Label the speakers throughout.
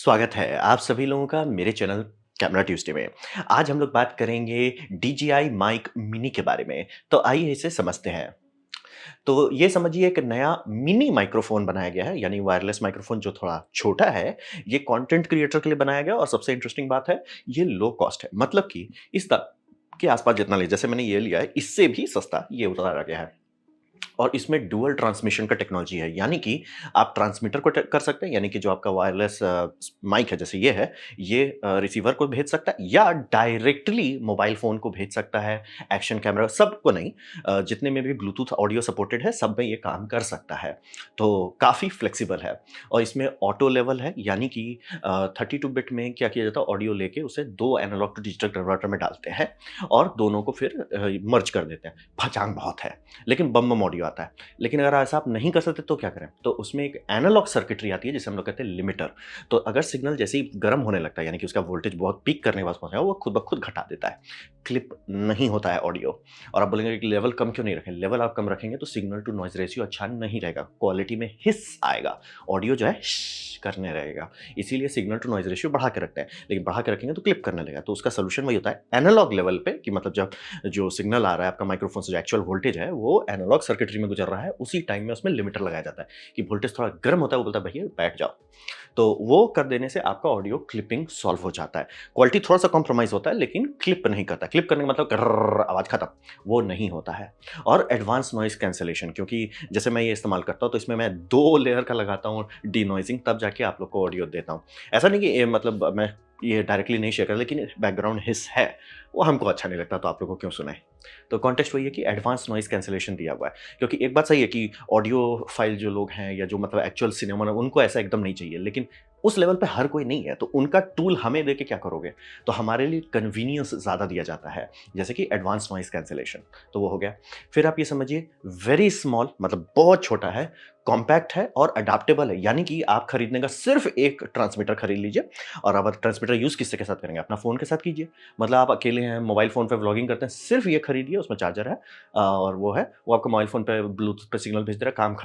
Speaker 1: स्वागत है आप सभी लोगों का मेरे चैनल कैमरा ट्यूसडे में। आज हम लोग बात करेंगे DJI माइक मिनी के बारे में। तो आइए इसे समझते हैं। तो ये समझिए एक नया मिनी माइक्रोफ़ोन बनाया गया है, यानी वायरलेस माइक्रोफ़ोन जो थोड़ा छोटा है। ये कंटेंट क्रिएटर के लिए बनाया गया और सबसे इंटरेस्टिंग बात है, ये लो कॉस्ट है। मतलब कि इस द के आस-पास जितना ले जैसे मैंने ये लिया है, इससे भी सस्ता ये उतारा गया है। और इसमें डुअल ट्रांसमिशन का टेक्नोलॉजी है, यानी कि आप ट्रांसमीटर को कर सकते हैं, यानी कि जो आपका वायरलेस माइक है जैसे ये है, ये रिसीवर को भेज सकता है या डायरेक्टली मोबाइल फ़ोन को भेज सकता है, एक्शन कैमरा सबको नहीं, जितने में भी ब्लूटूथ ऑडियो सपोर्टेड है सब में ये काम कर सकता है। तो काफ़ी फ्लेक्सिबल है और इसमें ऑटो लेवल है, यानी कि 32 बिट में क्या किया जाता है, ऑडियो लेके उसे 2 एनालॉग टू डिजिटल कन्वर्टर में डालते हैं और दोनों को फिर मर्ज कर देते हैं। भचांग बहुत है, लेकिन बम बम ऑडियो आता है। लेकिन अगर ऐसा आप नहीं कर सकते तो क्या करें? तो उसमें एक एनालॉग सर्किटरी आती है जिसे हम लोग कहते हैं लिमिटर। तो अगर सिग्नल जैसे ही गर्म होने लगता है, यानी कि उसका वोल्टेज बहुत पीक करने के पास पहुँचा है, वो खुद ब खुद घटा देता है। क्लिप नहीं होता है ऑडियो। और आप बोलेंगे कि लेवल कम क्यों नहीं रखें? लेवल आप कम रखेंगे तो सिग्नल टू नॉइज़ रेशियो अच्छा नहीं रहेगा। क्वालिटी में हिस आएगा। ऑडियो जो है करने रहेगा। इसीलिए सिग्नल टू नॉइज़ रेशियो बढ़ा के रखते हैं। लेकिन बढ़ा के रखेंगे तो क्लिप करने लगेगा। तो उसका सॉल्यूशन वही होता है एनालॉग लेवल पे, कि मतलब जब जो सिग्नल आ रहा है आपका माइक्रोफोन से, जो एक्चुअल वोल्टेज है वो एनालॉग सर्किटरी में गुजर रहा है, उसी टाइम में उसमें लिमिटर लगाया जाता है कि वोल्टेज थोड़ा गर्म होता है, वो बोलता है भैया बैठ जाओ। तो वो कर देने से आपका ऑडियो क्लिपिंग सॉल्व हो जाता है। क्वालिटी थोड़ा-सा कॉम्प्रोमाइज़ होता है, लेकिन क्लिप नहीं करता। क्लिप करने का मतलब कर्रर्र आवाज़ खत्म, वो नहीं होता है। और एडवांस नॉइज़ कैंसलेशन, क्योंकि जैसे मैं ये इस्तेमाल करता हूँ तो इसमें मैं 2 लेयर का लगाता हूँ डिनॉइज़िंग, तब जाके आप लोग को ऑडियो देता हूँ। ऐसा नहीं कि ये मतलब मैं ये डायरेक्टली नहीं शेयर कर, लेकिन बैकग्राउंड हिस है, वो हमको अच्छा नहीं लगता, तो आप लोगों को क्यों सुनाएँ? तो कॉन्टेक्स्ट वही है कि एडवांस नॉइज़ कैंसलेशन दिया हुआ है। क्योंकि एक बात सही है कि ऑडियो फ़ाइल जो लोग हैं या जो मतलब एक्चुअल सिनेमा में, उनको ऐसा एकदम नहीं चाहिए, लेकिन उस लेवल पे हर कोई नहीं है, तो उनका टूल हमें दे के क्या करोगे? तो हमारे लिए कन्वीनियंस ज़्यादा दिया जाता है, जैसे कि एडवांस नॉइज़ कैंसलेशन, तो वो हो गया। फिर आप ये समझिए वेरी स्मॉल, मतलब बहुत छोटा है, कॉम्पैक्ट है और अडैप्टेबल है, यानी कि आप खरीदने का सिर्फ़ एक ट्रांसमीटर खरीद लीजिए और अब ट्रांसमीटर यूज़ किससे के साथ करेंगे? अपना फ़ोन के साथ कीजिए। मतलब आप अकेले हैं, मोबाइल फ़ोन पे व्लॉगिंग करते हैं, सिर्फ़ ये खरीदिए, उसमें चार्जर है और वो है, वो आपका मोबाइल फ़ोन पे ब्लूटूथ पे सिग्नल भेज दे रहा है,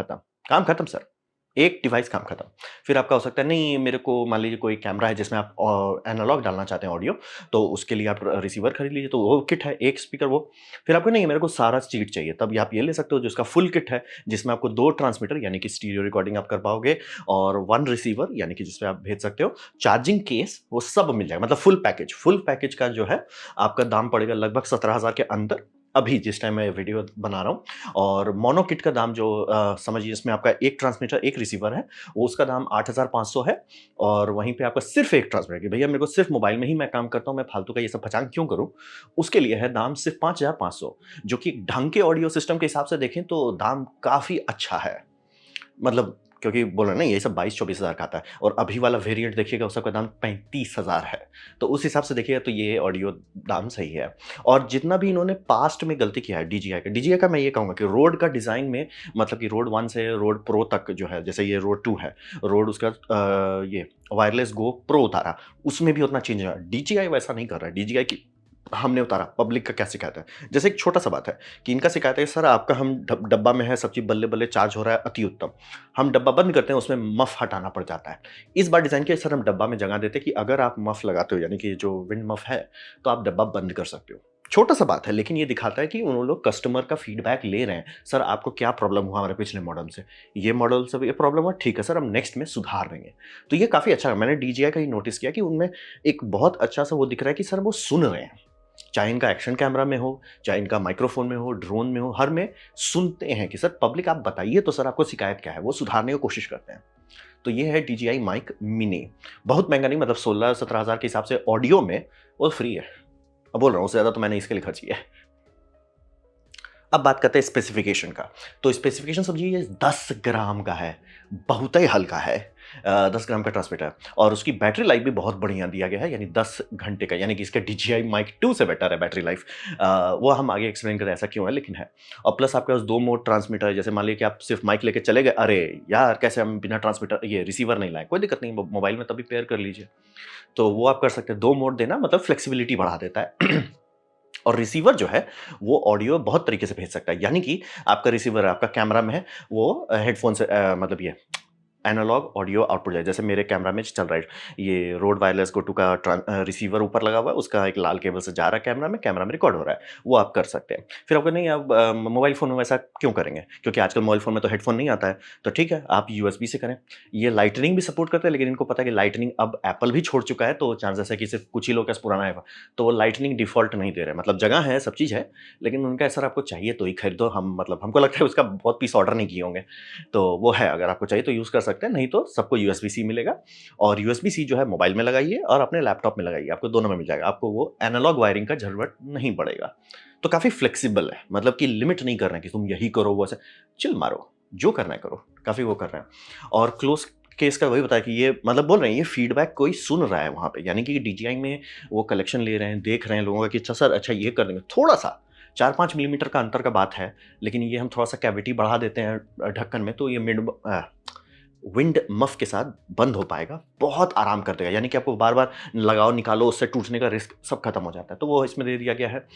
Speaker 1: काम खत्म सर। एक डिवाइस काम खत्म। फिर आपका हो सकता है नहीं मेरे को मान लीजिए कोई कैमरा है जिसमें आप एनालॉग डालना चाहते हैं ऑडियो, तो उसके लिए आप रिसीवर खरीद लीजिए, तो वो किट है, एक स्पीकर वो। फिर आपको नहीं मेरे को सारा चीज़ चाहिए, तब ये आप ये ले सकते हो जो इसका फुल किट है, जिसमें आपको 2 ट्रांसमीटर यानी कि स्टीरियो रिकॉर्डिंग आप कर पाओगे और 1 रिसीवर यानी कि जिसपे आप भेज सकते हो, चार्जिंग केस वो सब मिल जाएगा, मतलब फुल पैकेज का जो है आपका दाम पड़ेगा लगभग 17,000 के अंदर, अभी जिस टाइम मैं वीडियो बना रहा हूँ। और मोनो किट का दाम जो समझिए इसमें आपका एक ट्रांसमीटर, एक रिसीवर है, वो उसका दाम 8,500 है और वहीं पे आपका सिर्फ़ एक ट्रांसमीटर कि भैया मेरे को सिर्फ़ मोबाइल में ही मैं काम करता हूँ, मैं फालतू का ये सब पचांग क्यों करूँ? उसके लिए है दाम सिर्फ़ 5,500, जो कि ढंग के ऑडियो सिस्टम के हिसाब से देखें तो दाम काफ़ी अच्छा है। मतलब क्योंकि बोल रहे हैं ना ये सब 22-24 हज़ार का आता है और अभी वाला वेरिएंट देखिएगा उसका दाम 35,000 है। तो उस हिसाब से देखिएगा तो ये ऑडियो दाम सही है। और जितना भी इन्होंने पास्ट में गलती किया है डीजीआई का मैं ये कहूँगा कि रोड का डिज़ाइन में, मतलब कि रोड 1 से रोड प्रो तक जो है, जैसे ये रोड 2 है, रोड उसका ये वायरलेस गो प्रो उतारा, उसमें भी उतना चेंज है। डीजीआई वैसा नहीं कर रहा है। डीजीआई की हमने उतारा, पब्लिक का क्या शिकायत है? जैसे एक छोटा-सा बात है कि इनका शिकायत है सर आपका हम डब्बा में है, सब चीज़ बल्ले-बल्ले चार्ज हो रहा है, अति उत्तम। हम डब्बा बंद करते हैं, उसमें मफ हटाना पड़ जाता है। इस बार डिज़ाइन किया सर हम डब्बा में जगह देते हैं कि अगर आप मफ लगाते हो, यानी कि जो विंड मफ है, तो आप डब्बा बंद कर सकते हो। छोटा-सा बात है, लेकिन ये दिखाता है कि उन लोग कस्टमर का फीडबैक ले रहे हैं। सर आपको क्या प्रॉब्लम हुआ हमारे पिछले मॉडल से? ये मॉडल से ये प्रॉब्लम हुआ, ठीक है सर हम नेक्स्ट में सुधार देंगे। तो ये काफ़ी अच्छा है। मैंने डीजीआई का ही नोटिस किया कि उनमें एक बहुत अच्छा-सा वो दिख रहा है कि सर वो सुन रहे हैं। चाहे इनका एक्शन कैमरा में हो, चाहे इनका माइक्रोफ़ोन में हो, ड्रोन में हो, हर में सुनते हैं कि सर पब्लिक आप बताइए तो सर आपको शिकायत क्या है? वो सुधारने की कोशिश करते हैं। तो ये है DJI माइक मिनी। बहुत महँगा नहीं, मतलब 16-17 हज़ार के हिसाब से ऑडियो में वो फ्री है। अब बोल रहा हूँ उससे ज़्यादा तो मैंने इसके लिए खर्च किया है। अब बात करते हैं स्पेसिफ़िकेशन का। तो स्पेसिफ़िकेशन समझिए ये 10 ग्राम का है, बहुत ही हल्का है। 10 ग्राम का ट्रांसमीटर है और उसकी बैटरी लाइफ़ भी बहुत बढ़िया दिया गया है, यानी 10 घंटे का, यानी कि इसका DJI माइक 2 से बेटर है बैटरी लाइफ़। वो हम आगे एक्सप्लेन करें ऐसा क्यों है, लेकिन है। और प्लस आपके पास 2 मोड ट्रांसमीटर है, जैसे मान लीजिए कि आप सिर्फ़ माइक लेके चले गए, अरे यार! कैसे हम बिना ट्रांसमीटर ये रिसीवर नहीं लाए, कोई दिक्कत नहीं, मोबाइल में तभी पेयर कर लीजिए। तो वो आप कर सकते हैं, 2 मोड देना मतलब फ्लेक्सिबिलिटी बढ़ा देता है। और रिसीवर जो है, वो ऑडियो बहुत तरीके से भेज सकता है। यानी कि आपका रिसीवर आपका कैमरा में है, वो हेडफ़ोन से मतलब ये एनालॉग ऑडियो आउटपुट जाए। जैसे मेरे कैमरा में चल रहा है, ये रोड वायरलेस गो टू का रिसीवर ऊपर लगा हुआ है, उसका एक लाल केबल से जा रहा है कैमरा में रिकॉर्ड हो रहा है, वो आप कर सकते हैं। फिर आपको नहीं, आप मोबाइल फ़ोन में वैसा क्यों करेंगे? क्योंकि आजकल मोबाइल फ़ोन में तो हेडफ़ोन नहीं आता है, तो ठीक है, आप यूएसबी से करें। ये लाइटनिंग भी सपोर्ट करता है, लेकिन इनको पता है कि लाइटनिंग अब एप्पल भी छोड़ चुका है, तो चांसेस है कि सिर्फ़ कुछ ही लोग के पास पुराना है, तो वो लाइटनिंग डिफ़ॉल्ट नहीं दे रहे हैं। मतलब जगह है, सब चीज़ है, लेकिन उनका है, "सर आपको चाहिए तो ही खरीदो।" हम मतलब हमको लगता है उसका बहुत पीस ऑर्डर नहीं किए होंगे। तो वो है, अगर आपको चाहिए तो यूज़ कर सकते हैं, नहीं तो सबको यूएसबी-सी मिलेगा। और यूएसबी-सी जो है मोबाइल में लगाइए और अपने लैपटॉप में लगाइए, आपको दोनों में मिल जाएगा। आपको वो एनालॉग वायरिंग का ज़रूरत नहीं पड़ेगा। तो काफ़ी फ्लेक्सिबल है, मतलब कि लिमिट नहीं कर रहे हैं कि तुम यही करो, वो ऐसे चिल मारो, जो करना है करो, काफ़ी वो कर रहे हैं। और क्लोज़ केस का वही बताया कि ये मतलब बोल रहे हैं, ये फीडबैक कोई सुन रहा है वहाँ पे, यानी कि डीजीआई में वो कलेक्शन ले रहे हैं, देख रहे हैं लोगों का कि अच्छा सर, अच्छा ये कर देंगे, थोड़ा-सा 4-5 मिलीमीटर का अंतर का बात है, लेकिन ये हम थोड़ा-सा कैविटी बढ़ा देते हैं ढक्कन में, तो ये विंड मफ के साथ बंद हो पाएगा, बहुत आराम कर देगा, यानी कि आपको बार-बार लगाओ, निकालो, उससे टूटने का रिस्क सब खत्म हो जाता है, तो वो इसमें दे दिया गया है।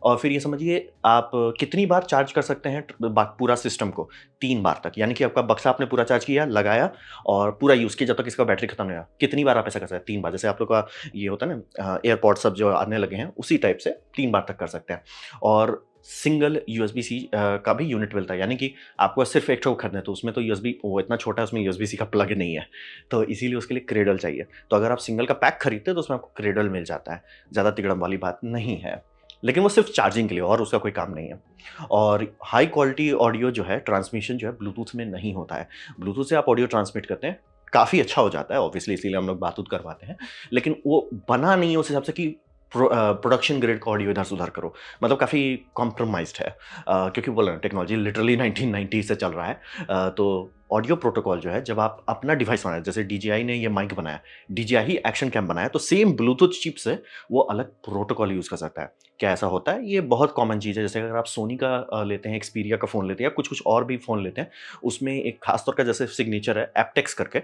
Speaker 1: और फिर ये समझिए आप कितनी बार चार्ज कर सकते हैं पूरा सिस्टम को, 3 बार तक, यानी कि आपका बक्सा आपने पूरा चार्ज किया, लगाया और पूरा यूज़ किया जब तक इसका बैटरी खत्म नहीं हुआ। कितनी बार आप ऐसा कर सकते हैं? 3 बार। जैसे आप लोग का ये होता है ना एयरपॉड्स सब जो आने लगे हैं, उसी टाइप से 3 बार तक कर सकते हैं। और सिंगल यूएसबी-सी का भी यूनिट मिलता है, यानी कि आपको सिर्फ़ एक ठो खरीदना है, तो उसमें तो यूएसबी वो इतना छोटा है, उसमें यूएसबी-सी का प्लग नहीं है, तो इसीलिए उसके लिए क्रेडल चाहिए। तो अगर आप सिंगल का पैक खरीदते हैं, तो उसमें आपको क्रेडल मिल जाता है, ज़्यादा तिगड़म वाली बात नहीं है। लेकिन वो सिर्फ़ चार्जिंग के लिए, और उसका कोई काम नहीं है। और हाई क्वालिटी ऑडियो जो है, ट्रांसमिशन जो है, ब्लूटूथ में नहीं होता है। ब्लूटूथ से आप ऑडियो ट्रांसमिट करते हैं, काफ़ी अच्छा हो जाता है ऑब्वियसली, इसीलिए हम लोग बात-वूत करवाते हैं। लेकिन वो बना नहीं है उस हिसाब से कि प्रोडक्शन ग्रेड का ऑडियो इधर से उधर करो, मतलब काफ़ी कॉम्प्रोमाइज़्ड है। क्योंकि बोला ना, टेक्नोलॉजी लिटरली 1990 से चल रहा है। तो ऑडियो प्रोटोकॉल जो है, जब आप अपना डिवाइस बनाए, जैसे डीजीआई ने ये माइक बनाया, डीजीआई ही एक्शन कैम बनाया, तो सेम ब्लूटूथ चिप से वो अलग प्रोटोकॉल यूज़ कर सकता है। क्या ऐसा होता है? ये बहुत कॉमन चीज़ है, जैसे अगर आप सोनी का लेते हैं, एक्सपीरिया का फ़ोन लेते हैं, या कुछ-कुछ और भी फ़ोन लेते हैं, उसमें एक खास तौर का जैसे सिग्नेचर है एप्टेक्स करके,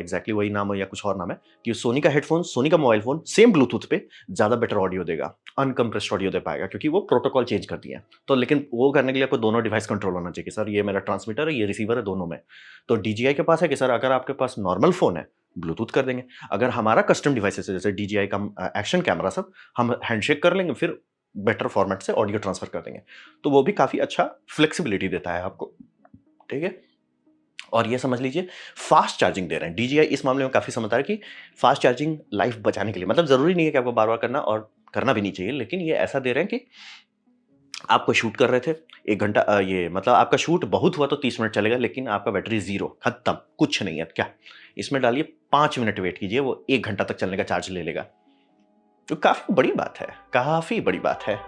Speaker 1: एग्ज़ैक्टली वही नाम है या कुछ और नाम है, कि सोनी का हेडफ़ोन, सोनी का मोबाइल फ़ोन सेम ब्लूटूथ पे ज़्यादा बेटर ऑडियो देगा, अनकम्प्रेस्ड ऑडियो दे पाएगा, क्योंकि वो प्रोटोकॉल चेंज कर दिए हैं। तो लेकिन वो करने के लिए आपको दोनों डिवाइस कंट्रोल होना चाहिए कि सर ये मेरा ट्रांसमीटर है, ये रिसीवर है, दोनों में। तो डीजीआई के पास है कि सर अगर आपके पास नॉर्मल फ़ोन है, ब्लूटूथ कर देंगे। अगर हमारा कस्टम डिवाइसेज़ है, जैसे डीजीआई का एक्शन कैमरा सब, हम हैंडशेक कर लेंगे, फिर बेटर फॉर्मेट से ऑडियो ट्रांसफर कर देंगे। तो वो भी काफ़ी अच्छा फ्लेक्सिबिलिटी देता है आपको, ठीक है? और ये समझ लीजिए फ़ास्ट चार्जिंग दे रहे हैं। डीजीआई इस मामले में काफ़ी समझदार है कि फ़ास्ट चार्जिंग लाइफ़ बचाने के लिए, मतलब ज़रूरी नहीं है कि आपको बार-बार करना, और करना भी नहीं चाहिए, लेकिन ये ऐसा दे रहे हैं कि आपको शूट कर रहे थे, 1 घंटा ये मतलब आपका शूट बहुत हुआ तो 30 मिनट चलेगा, लेकिन आपका बैटरी ज़ीरो, खत्म, कुछ नहीं है, क्या? इसमें डालिए 5 मिनट वेट कीजिए, वो 1 घंटा तक चलने का चार्ज ले लेगा। तो काफ़ी बड़ी बात है, काफ़ी बड़ी बात है।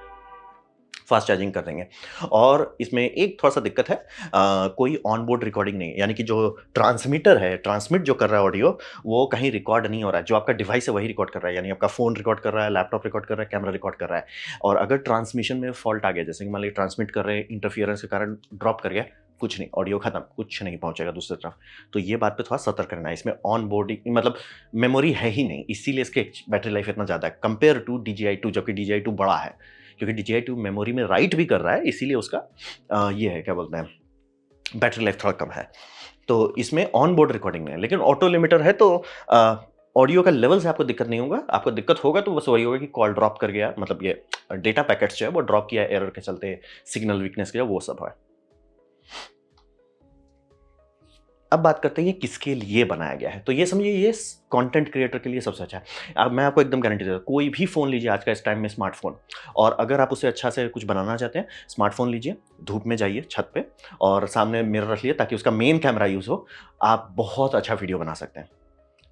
Speaker 1: फ़ास्ट चार्जिंग कर देंगे। और इसमें एक थोड़ा-सा दिक्कत है, कोई ऑन बोर्ड रिकॉर्डिंग नहीं है, यानी कि जो ट्रांसमीटर है, ट्रांसमिट जो कर रहा है ऑडियो, वो कहीं रिकॉर्ड नहीं हो रहा है। जो आपका डिवाइस है वही रिकॉर्ड कर रहा है, यानी आपका फ़ोन रिकॉर्ड कर रहा है, लैपटॉप रिकॉर्ड कर रहा है, कैमरा रिकॉर्ड कर रहा है। और अगर ट्रांसमिशन में फ़ॉल्ट आ गया, जैसे कि मान लीजिए ट्रांसमिट कर रहे हैं, इंटरफियरेंस के कारण ड्रॉप कर गया, कुछ नहीं, ऑडियो खत्म, कुछ नहीं पहुँचेगा दूसरी तरफ। तो ये बात पे थोड़ा सतर्क रहना है। इसमें ऑन बोर्डिंग मतलब मेमोरी है ही नहीं, इसीलिए इसकी बैटरी लाइफ़ इतना ज़्यादा है, कंपेयर टू DJI 2, जबकि DJI 2 बड़ा है। क्योंकि DJI 2 मेमोरी में राइट भी कर रहा है, इसीलिए उसका ये है, क्या बोलते हैं, बैटरी लाइफ थोड़ा कम है। तो इसमें ऑन बोर्ड रिकॉर्डिंग नहीं है, लेकिन ऑटो लिमिटर है, तो ऑडियो का लेवल से आपको दिक्कत नहीं होगा। आपको दिक्कत होगा तो बस वही होगा कि कॉल ड्रॉप कर गया, मतलब ये डेटा पैकेट्स जो है वो ड्रॉप किया एरर के चलते, सिग्नल वीकनेस के, वो सब है। अब बात करते हैं ये किसके लिए बनाया गया है। तो ये समझिए ये कंटेंट क्रिएटर के लिए सबसे अच्छा है। अब मैं आपको एकदम गारंटी देता हूँ, कोई भी फ़ोन लीजिए आज का इस टाइम में, स्मार्टफ़ोन, और अगर आप उसे अच्छा से कुछ बनाना चाहते हैं, स्मार्टफ़ोन लीजिए, धूप में जाइए छत पे, और सामने मिरर रख लिए ताकि उसका मेन कैमरा यूज़ हो, आप बहुत अच्छा वीडियो बना सकते हैं।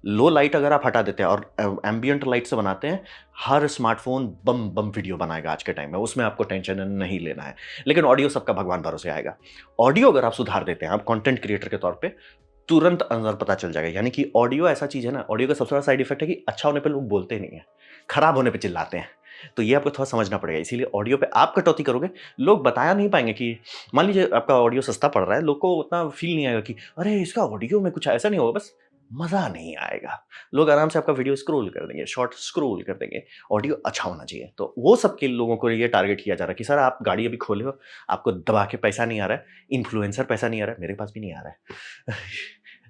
Speaker 1: लो लाइट अगर आप हटा देते हैं और एम्बिएंट लाइट से बनाते हैं, हर स्मार्टफ़ोन बम बम वीडियो बनाएगा आज के टाइम में, उसमें आपको टेंशन नहीं लेना है। लेकिन ऑडियो सबका भगवान भरोसे आएगा। ऑडियो अगर आप सुधार देते हैं, आप कंटेंट क्रिएटर के तौर पे, तुरंत अंदर पता चल जाएगा। यानी कि ऑडियो ऐसा चीज़ है ना, ऑडियो का सबसे बड़ा साइड इफ़ेक्ट है कि अच्छा होने पे लोग बोलते नहीं हैं, खराब होने पे चिल्लाते हैं। तो ये आपको थोड़ा समझना पड़ेगा, इसीलिए ऑडियो पे आप कटौती करोगे, लोग बताया नहीं पाएँगे कि मान लीजिए आपका ऑडियो सस्ता पड़ रहा है, लोग को उतना फ़ील नहीं आएगा कि अरे! इसका ऑडियो में कुछ ऐसा नहीं होगा, बस मज़ा नहीं आएगा। लोग आराम से आपका वीडियो स्क्रॉल कर देंगे, शॉर्ट स्क्रॉल कर देंगे, ऑडियो अच्छा होना चाहिए। तो वो सबके लोगों को ये टारगेट किया जा रहा है कि सर आप गाड़ी अभी खोले हो, आपको दबा के पैसा नहीं आ रहा है, इन्फ्लुएंसर पैसा नहीं आ रहा है, मेरे पास भी नहीं आ रहा है।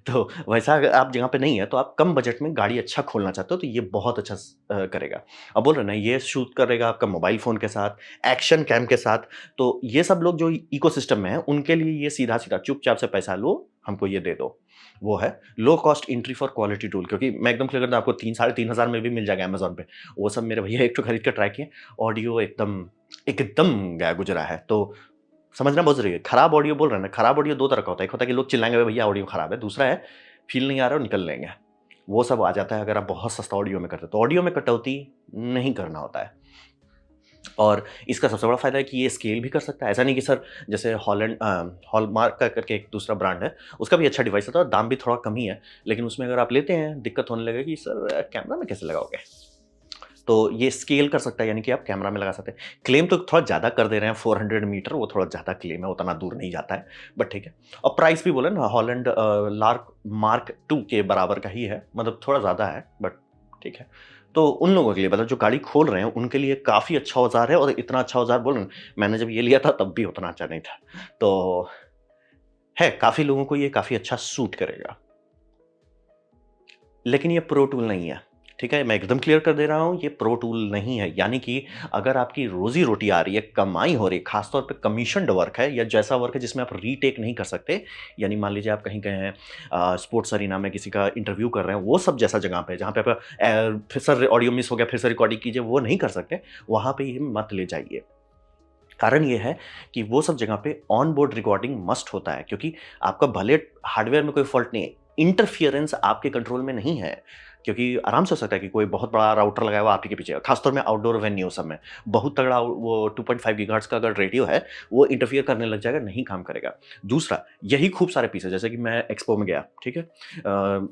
Speaker 1: तो वैसा अगर आप जगह पे नहीं है, तो आप कम बजट में गाड़ी अच्छा खोलना चाहते हो, तो ये बहुत अच्छा करेगा। अब बोल रहे हैं ना, ये शूट करेगा आपका मोबाइल फ़ोन के साथ, एक्शन कैम के साथ, तो ये सब लोग जो इकोसिस्टम में हैं, उनके लिए ये सीधा-सीधा चुपचाप से पैसा लो, हमको ये दे दो। वो है low cost entry for quality tool, क्योंकि मैं एकदम क्लियर करता हूँ, आपको 3 साढ़े 3 हज़ार में भी मिल जाएगा अमेज़न पे। वो सब मेरे भैया एक ठो खरीद के ट्राई किए, ऑडियो एकदम एकदम गया गुजरा है। तो समझना बहुत ज़रूरी है। खराब ऑडियो बोल रहे हैं ना, खराब ऑडियो 2 तरह का होता है। एक होता है कि लोग चिल्लाएँगे, "भैया ऑडियो खराब है।" दूसरा है, फ़ील नहीं आ रहा है और निकल लेंगे। वो सब आ जाता है अगर आप बहुत सस्ता ऑडियो में करते हो। तो ऑडियो में कटौती नहीं करना होता है। और इसका सबसे बड़ा फ़ायदा है कि ये स्केल भी कर सकता है। ऐसा नहीं कि सर, जैसे हॉलमार्क का करके एक दूसरा ब्रांड है, उसका भी अच्छा डिवाइस होता है और दाम भी थोड़ा कम ही है। लेकिन उसमें अगर आप लेते हैं, दिक्कत होने लगेगी, सर कैमरा में कैसे लगाओगे? तो ये स्केल कर सकता है, यानी कि आप कैमरा में लगा सकते हैं। क्लेम तो थोड़ा ज़्यादा कर दे रहे हैं, 400 मीटर, वो थोड़ा ज़्यादा क्लेम है, उतना दूर नहीं जाता है, बट ठीक है। और प्राइस भी बोले ना, हॉलैंड लार्क मार्क 2 के बराबर का ही है, मतलब थोड़ा ज़्यादा है, बट ठीक है। तो उन लोगों के लिए, मतलब जो गाड़ी खोल रहे हैं, उनके लिए काफ़ी अच्छा औज़ार है, और इतना अच्छा औज़ार बोले ना, मैंने जब ये लिया था तब भी उतना अच्छा नहीं था। तो है, काफ़ी लोगों को ये काफ़ी अच्छा सूट करेगा। लेकिन ये प्रो टूल नहीं है, ठीक है? मैं एकदम क्लियर कर दे रहा हूँ, ये प्रो टूल नहीं है। यानी कि अगर आपकी रोज़ी-रोटी आ रही है, कमाई हो रही है, ख़ास तौर पे कमीशन्ड वर्क है, या जैसा वर्क है जिसमें आप रीटेक नहीं कर सकते, यानी मान लीजिए आप कहीं गए हैं, स्पोर्ट्स अरीना में किसी का इंटरव्यू कर रहे हैं, वो सब जैसा जगह पे जहाँ पे आपका फिर से ऑडियो मिस हो गया, फिर से रिकॉर्डिंग कीजिए, वो नहीं कर सकते, वहाँ पे ये मत ले जाइए। कारण ये है कि वो सब जगह पे ऑन बोर्ड रिकॉर्डिंग मस्ट होता है, क्योंकि आपका भले हार्डवेयर में कोई फॉल्ट नहीं है, इंटरफियरेंस आपके कंट्रोल में नहीं है। क्योंकि आराम से हो सकता है कि कोई बहुत बड़ा राउटर लगाया हुआ आप ही के पीछे है, खासतौर में आउटडोर वेन्यू सब में बहुत तगड़ा वो 2.5 गीगाहर्ट्ज का अगर रेडियो है, वो इंटरफियर करने लग जाएगा, नहीं काम करेगा। दूसरा, यही खूब सारे पीस है, जैसे कि मैं एक्सपो में गया, ठीक है,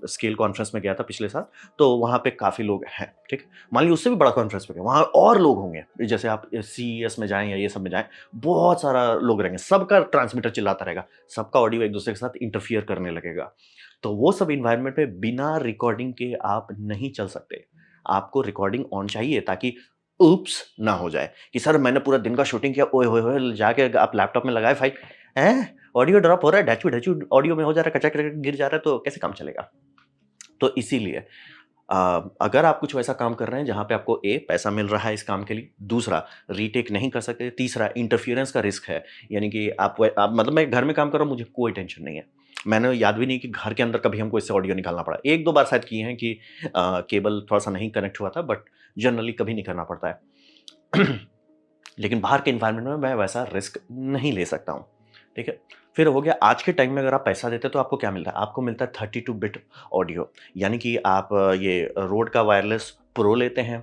Speaker 1: स्केल कॉन्फ्रेंस में गया था पिछले साल, तो वहाँ पे काफ़ी लोग हैं, ठीक है। मान लीजिए उससे भी बड़ा कॉन्फ्रेंस में गए, वहाँ और लोग होंगे, जैसे आप सीईएस में जाएँ या ये सब में जाएँ, बहुत सारा लोग रहेंगे, सबका ट्रांसमीटर चिल्लाता रहेगा, सबका ऑडियो एक दूसरे के साथ इंटरफियर करने लगेगा। तो वो सब एनवायरनमेंट में बिना रिकॉर्डिंग के आप नहीं चल सकते। आपको रिकॉर्डिंग ऑन चाहिए, ताकि ऊप्स ना हो जाए कि सर मैंने पूरा दिन का शूटिंग किया, ओए होए होए! जाके आप लैपटॉप में लगाए फाइल, हैं? ऑडियो ड्रॉप हो रहा है, ढैचू-ढैचू ऑडियो में हो जा रहा है, कचा-कच गिर जा रहा है, तो कैसे काम चलेगा? तो इसीलिए अगर आप कुछ वैसा काम कर रहे हैं जहाँ पे आपको पैसा मिल रहा है इस काम के लिए, दूसरा रीटेक नहीं कर सकते, तीसरा इंटरफियरेंस का रिस्क है, यानी कि आप मतलब मैं घर में काम कर रहा हूँ, मुझे कोई टेंशन नहीं है। मैंने याद भी नहीं कि घर के अंदर कभी हमको इससे ऑडियो निकालना पड़ा। 1-2 बार शायद किए हैं कि केबल थोड़ा-सा नहीं कनेक्ट हुआ था, बट जनरली कभी नहीं करना पड़ता है। लेकिन बाहर के एनवायरनमेंट में मैं वैसा रिस्क नहीं ले सकता हूँ, ठीक है? फिर हो गया, आज के टाइम में अगर आप पैसा देते हैं तो आपको क्या मिलता है? आपको मिलता है 32 बिट ऑडियो, यानी कि आप ये रोड का वायरलेस प्रो लेते हैं,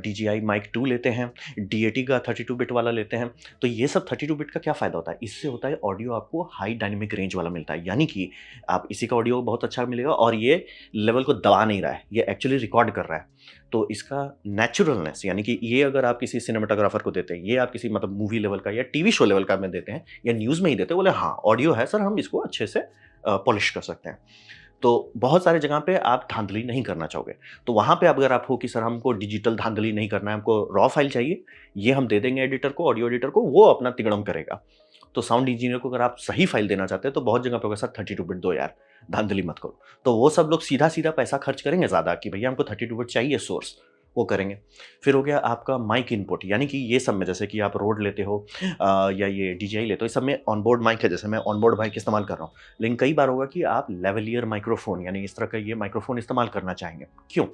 Speaker 1: DJI माइक 2 लेते हैं, DAT का 32 बिट वाला लेते हैं। तो ये सब 32 बिट का क्या फ़ायदा होता है? इससे होता है ऑडियो आपको हाई डायनामिक रेंज वाला मिलता है, यानी कि आप इसी का ऑडियो बहुत अच्छा मिलेगा, और ये लेवल को दबा नहीं रहा है, ये एक्चुअली रिकॉर्ड कर रहा है। तो इसका नेचुरलनेस, यानी कि ये अगर आप किसी सिनेमेटोग्राफर को देते हैं, ये आप किसी मतलब मूवी लेवल का या टीवी शो लेवल का में देते हैं, या न्यूज़ में ही देते हैं, बोले हाँ, ऑडियो है सर, हम इसको अच्छे से पॉलिश कर सकते हैं। तो बहुत सारी जगह पे आप धांधली नहीं करना चाहोगे। तो वहाँ पे अगर आप हो कि सर हमको डिजिटल धांधली नहीं करना है, हमको रॉ फाइल चाहिए, ये हम दे देंगे एडिटर को, ऑडियो एडिटर को, वो अपना तिगड़म करेगा। तो साउंड इंजीनियर को अगर आप सही फाइल देना चाहते हैं, तो बहुत जगह पे होगा सर 32 बिट दो यार, धांधली मत करो। तो वो सब लोग सीधा-सीधा पैसा खर्च करेंगे ज़्यादा कि भैया हमको 32 बिट चाहिए सोर्स, वो करेंगे। फिर हो गया आपका माइक इनपुट, यानी कि ये सब में जैसे कि आप रोड लेते हो या ये DJI लेते हो, इस सब में ऑनबोर्ड माइक है, जैसे मैं ऑनबोर्ड माइक इस्तेमाल कर रहा हूँ। लेकिन कई बार होगा कि आप लेवलियर माइक्रोफ़ोन, यानी इस तरह का ये माइक्रोफ़ोन इस्तेमाल करना चाहेंगे। क्यों?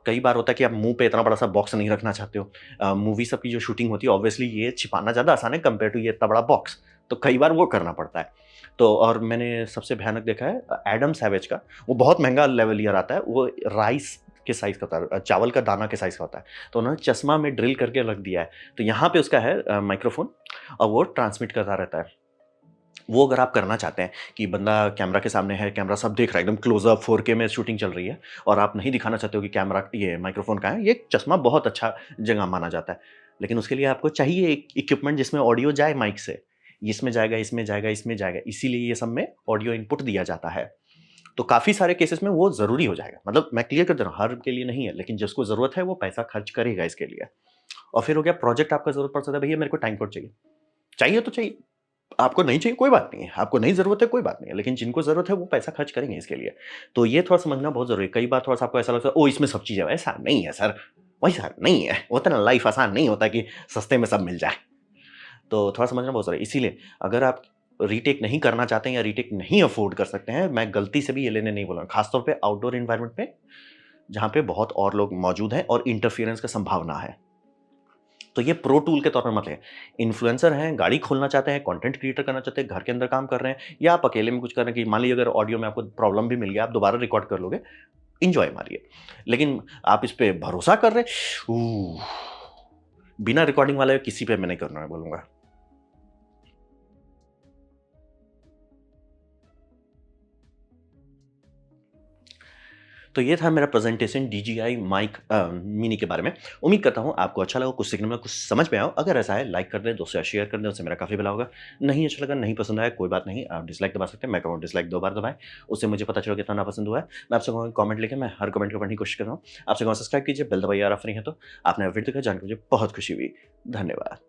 Speaker 1: कई बार होता है कि आप मुँह पे इतना बड़ा-सा बॉक्स नहीं रखना चाहते हो। मूवी सब की जो शूटिंग होती है, ऑब्वियसली ये छिपाना ज़्यादा आसान है कंपेयर टू ये इतना बड़ा बॉक्स, तो कई बार वो करना पड़ता है। तो और मैंने सबसे भयानक देखा है एडम सैवेज का, वो बहुत महँगा लेवलियर आता है, वो राइस के साइज़ का होता है, चावल का दाना के साइज़ का होता है। तो उन्होंने चश्मा में ड्रिल करके रख दिया है। तो यहाँ पे उसका है माइक्रोफ़ोन, और वो ट्रांसमिट करता रहता है। वो अगर आप करना चाहते हैं कि बंदा कैमरा के सामने है, कैमरा सब देख रहा है, एकदम क्लोज़अप 4K में शूटिंग चल रही है, और आप नहीं दिखाना चाहते हो कि कैमरा ये माइक्रोफ़ोन कहाँ है, ये चश्मा बहुत अच्छा जगह माना जाता है। लेकिन उसके लिए आपको चाहिए एक इक्विपमेंट जिसमें ऑडियो जाए माइक से। इसमें जाएगा, इसमें जाएगा, इसमें जाएगा, इसीलिए ये सब में ऑडियो इनपुट दिया जाता है। तो काफ़ी सारे केसेस में वो ज़रूरी हो जाएगा। मतलब मैं क्लियर कर दे रहा हूँ, हर के लिए नहीं है, लेकिन जिसको ज़रूरत है वो पैसा खर्च करेगा इसके लिए। और फिर हो गया प्रोजेक्ट, आपका ज़रूरत पड़ सकता है, भैया मेरे को टाइम कोड चाहिए। चाहिए तो चाहिए। आपको नहीं चाहिए कोई बात नहीं है, आपको नहीं ज़रूरत है कोई बात नहीं है, लेकिन जिनको ज़रूरत है वो पैसा खर्च करेंगे इसके लिए। तो ये थोड़ा समझना बहुत ज़रूरी है। कई बार थोड़ा-सा आपको ऐसा लगता है ओह! इसमें सब चीज़ें हैं, ऐसा नहीं है सर, वैसा नहीं है। होता है ना लाइफ़ आसान नहीं होता कि सस्ते में सब मिल जाए। तो थोड़ा समझना बहुत ज़रूरी है। इसीलिए अगर आप रीटेक नहीं करना चाहते हैं या रीटेक नहीं अफ़ोर्ड कर सकते हैं, मैं गलती से भी ये लेने नहीं बोल रहा हूँ। ख़ास तौर पे आउटडोर एनवायरनमेंट पे, जहाँ पे बहुत और लोग मौजूद हैं और इंटरफेरेंस का संभावना है। तो ये प्रो टूल के तौर पे मत लें। इन्फ्लुएंसर हैं, गाड़ी खोलना चाहते हैं, कंटेंट क्रिएटर करना चाहते हैं, घर के अंदर काम कर रहे हैं या आप अकेले में कुछ कर रहे हैं कि मान लीजिए अगर ऑडियो में आपको प्रॉब्लम भी मिल गया, आप दोबारा रिकॉर्ड कर लोगे, एन्जॉय मारिए। लेकिन आप इस पे भरोसा कर रहे बिना रिकॉर्डिंग वाले किसी पे मैं नहीं करना है बोलूँगा। तो ये था मेरा प्रेज़ेंटेशन DJI माइक मिनी के बारे में। उम्मीद करता हूँ आपको अच्छा लगा, कुछ सीखने में कुछ समझ में आया हो। अगर ऐसा है लाइक कर दें, दोस्तों के साथ शेयर कर दें, उससे मेरा काफ़ी भला होगा। नहीं अच्छा लगा, नहीं पसंद आया, कोई बात नहीं, आप डिसलाइक दबा सकते हैं। मैं कहूँगा डिसलाइक 2 बार दबाएँ, उससे मुझे पता चलेगा कितना नापसंद हुआ है। मैं आपसे कहूँगा कमेंट लिखें, मैं हर कमेंट को पढ़ने की कोशिश कर रहा हूँ। आपसे कहूँगा सब्सक्राइब कीजिए, बेल दबाइए अगर आप फ्री हैं तो। आपने वीडियो देखा, जान के मुझे बहुत खुशी हुई। धन्यवाद।